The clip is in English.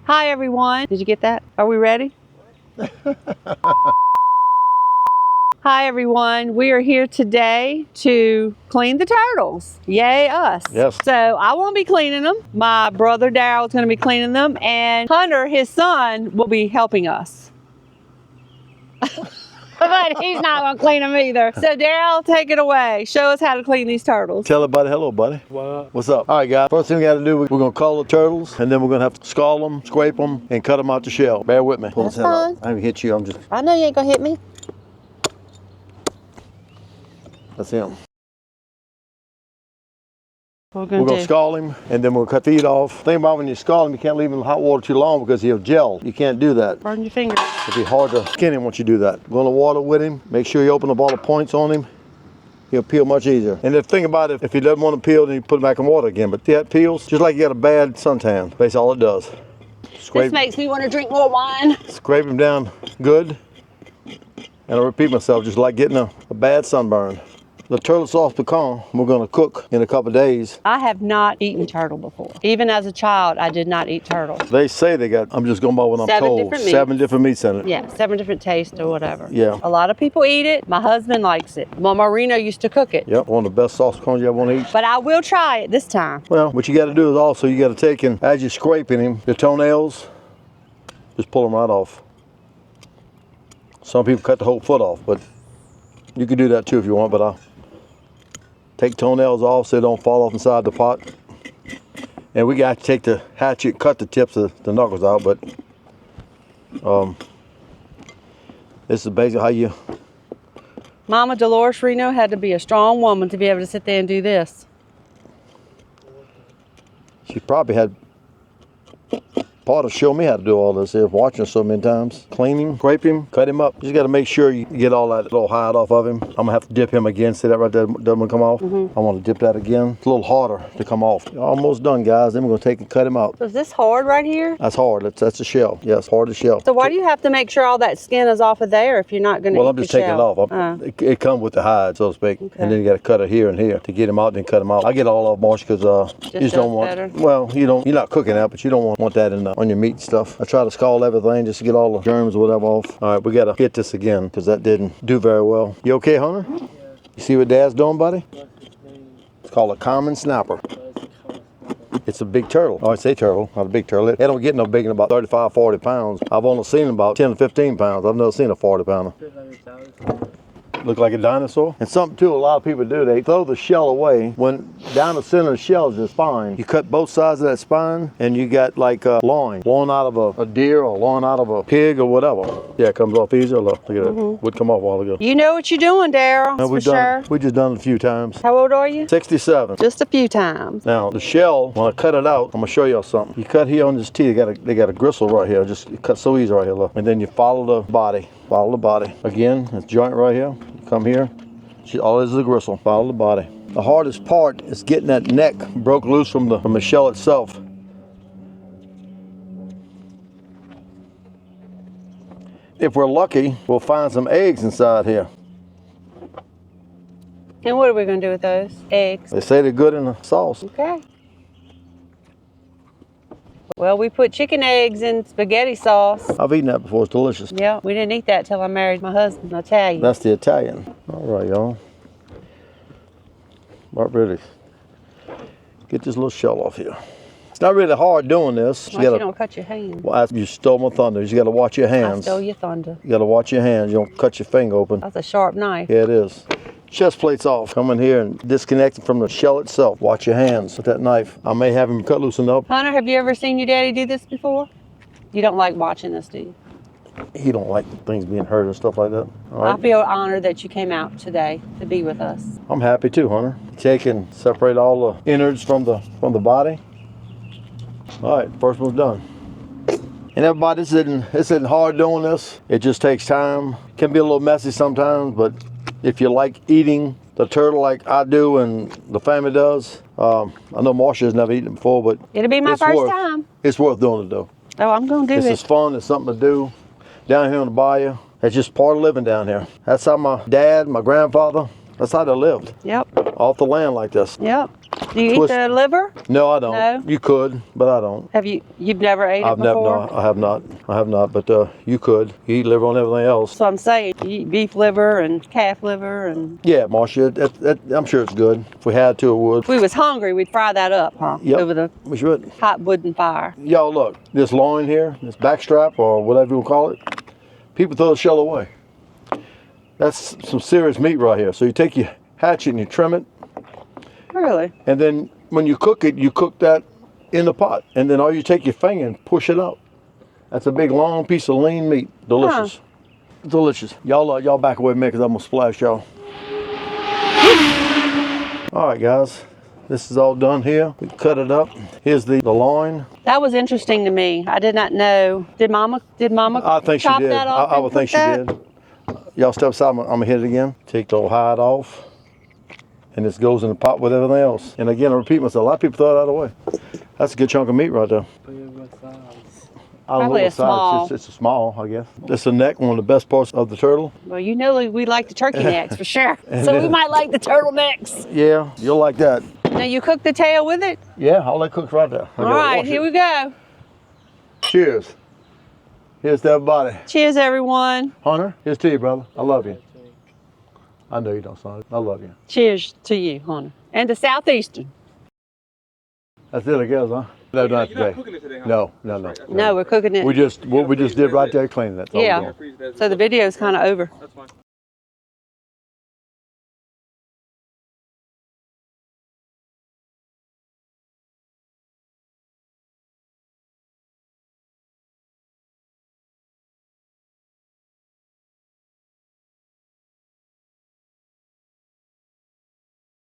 Hi everyone. Did you get that? Are we ready? Hi everyone. We are here today to clean the turtles. Yay us. Yes. So I won't be cleaning them. My brother Daryl is going to be cleaning them, and Hunter, his son, will be helping us. But he's not going to clean them either. So Daryl, take it away. Show us how to clean these turtles. Tell everybody hello, buddy. What? What's up? All right, guys. First thing we got to do, we're going to cull the turtles, and then we're going to have to scald them, scrape them, and cut them out the shell. Bear with me. Pull That's this head fine. out. I didn't hit you. I'm just. I know you ain't going to hit me. That's him. We're We're going going to scald him, and then we'll cut the feet off. Think about when you scald him, you can't leave him in hot water too long because he'll gel. You can't do that. burn your fingers. It'll be hard to skin him once you do that. Go in the water with him. Make sure you open up all the points on him. He'll peel much easier. And the thing about it, if he doesn't want to peel, then you put him back in water again. But that peels just like you got a bad suntan. That's all it does. This makes me want to drink more wine. Scrape him down good. And I repeat myself, just like getting a bad sunburn. The turtle sauce pecan, we're going to cook in a couple of days. I have not eaten turtle before. Even as a child, I did not eat turtle. They say they got, I'm just going by what I'm told, 7 different meats in it. Yeah, 7 different tastes or whatever. Yeah. A lot of people eat it. My husband likes it. Mama Reno used to cook it. Yep, one of the best sauce pecans you ever want to eat. But I will try it this time. Well, what you got to do is also you got to take and as you're scraping him, the toenails, just pull them right off. Some people cut the whole foot off, but you can do that too if you want, but I'll take toenails off so they don't fall off inside the pot. And we got to take the hatchet, cut the tips of the knuckles out, but this is basically how you... Mama Dolores Reno had to be a strong woman to be able to sit there and do this. She probably had part to show me how to do all this here, watching so many times. Clean him, scrape him, cut him up. You just got to make sure you get all that little hide off of him. I'm going to have to dip him again. See that right there doesn't come off? I want to dip that again. It's a little harder to come off. Almost done, guys. Then we're going to take and cut him out. So is this hard right here? That's hard. That's the shell. Yes, hard to shell. So why do you have to make sure all that skin is off of there if you're not going to Well, eat I'm just the taking it shell? off. It comes with the hide, so to speak. Okay. And then you got to cut it here and here to get him out, then cut him out. I get all of Marsha because you just don't want. better. Well, you're not cooking that, but you don't want that on your meat and stuff. I try to scald everything just to get all the germs or whatever off. All right, we got to hit this again because that didn't do very well. You okay, Hunter? Yeah. You see what Dad's doing, buddy? It's called a common snapper. It's a big turtle. Oh, I say turtle, not a big turtle. They don't get no big in about 35, 40 pounds. I've only seen about 10 to 15 pounds. I've never seen a 40 pounder. Look like a dinosaur. And something too, a lot of people do, they throw the shell away. When down the center of the shell is the spine, you cut both sides of that spine and you got like a loin out of a deer or loin out of a pig or whatever. Yeah, it comes off easier. Look at that. Would come off a while ago. You know what you're doing, Daryl, for sure. We just done it a few times. How old are you? 67. Just a few times. Now the shell, when I cut it out, I'm gonna show y'all something. You cut here on this teeth, they got a gristle right here. Just cut so easy right here, look. And then you follow the body. Follow the body. Again, this joint right here. You come here. All this is a gristle. Follow the body. The hardest part is getting that neck broke loose from the shell itself. If we're lucky, we'll find some eggs inside here. And what are we going to do with those eggs? They say they're good in the sauce. Okay. Well, we put chicken eggs in spaghetti sauce. I've eaten that before. It's delicious. Yeah, we didn't eat that till I married my husband, Italian. That's the Italian. All right, y'all. About ready. Get this little shell off here. It's not really hard doing this. Why you don't cut your hand? Well, you stole my thunder. You got to watch your hands. I stole your thunder. You got to watch your hands. You don't cut your finger open. That's a sharp knife. Yeah, it is. Chest plate's off. Come in here and disconnect it from the shell itself. Watch your hands with that knife. I may have him cut loosened up. Hunter, have you ever seen your daddy do this before? You don't like watching this, do you? He don't like things being hurt and stuff like that. All right. I feel honored that you came out today to be with us. I'm happy too, Hunter. Take and separate all the innards from the body. All right, first one's done. And everybody, this isn't hard doing this. It just takes time. Can be a little messy sometimes, but if you like eating the turtle like I do and the family does, I know Marsha has never eaten it before, but it'll be my first time. It's worth doing it though. Oh, I'm gonna do it. This is fun. It's something to do down here on the bayou. It's just part of living down here. That's how my dad, my grandfather, that's how they lived. Yep. Off the land like this. Yep. Do you twist. eat the liver? No, I don't. No? You could, but I don't. You've never ate it before? No, I have not. I have not, but you could. You eat liver on everything else. So I'm saying, you eat beef liver and calf liver and... Yeah, Marsha, I'm sure it's good. If we had to, it would. If we was hungry, we'd fry that up, huh? Yep, Over the we should. hot wooden fire. Y'all look, this loin here, this backstrap or whatever you want to call it, people throw the shell away. That's some serious meat right here. So you take your hatchet and you trim it. Really? And then when you cook it, you cook that in the pot. And then all you take your finger and push it out. That's a big long piece of lean meat. Delicious. Delicious. Y'all back away from me because I'm going to splash y'all. All right, guys. This is all done here. We cut it up. Here's the loin. That was interesting to me. I did not know. Did Mama I think she chop did. that off I would think she did. Y'all step aside. I'm going to hit it again. Take the old hide off. And this goes in the pot with everything else. And again, I repeat myself, a lot of people throw it out of the way. That's a good chunk of meat right there. I don't Probably know a what size. small. It's a small, I guess. This is the neck, one of the best parts of the turtle. Well, you know we like the turkey necks for sure. So we might like the turtlenecks. Yeah, you'll like that. Now you cook the tail with it? Yeah, I'll let cook right there. All right, here we go. Cheers. Here's to everybody. Cheers, everyone. Hunter, here's to you, brother. I love you. I know you don't, son. I love you. Cheers to you, Hunter. And to Southeastern. That's it, I guess, huh? No, not You're not today. cooking it today, huh? No. No, we're cooking it. What we just did right there, cleaning that. Yeah. So the video's kind of over. That's fine.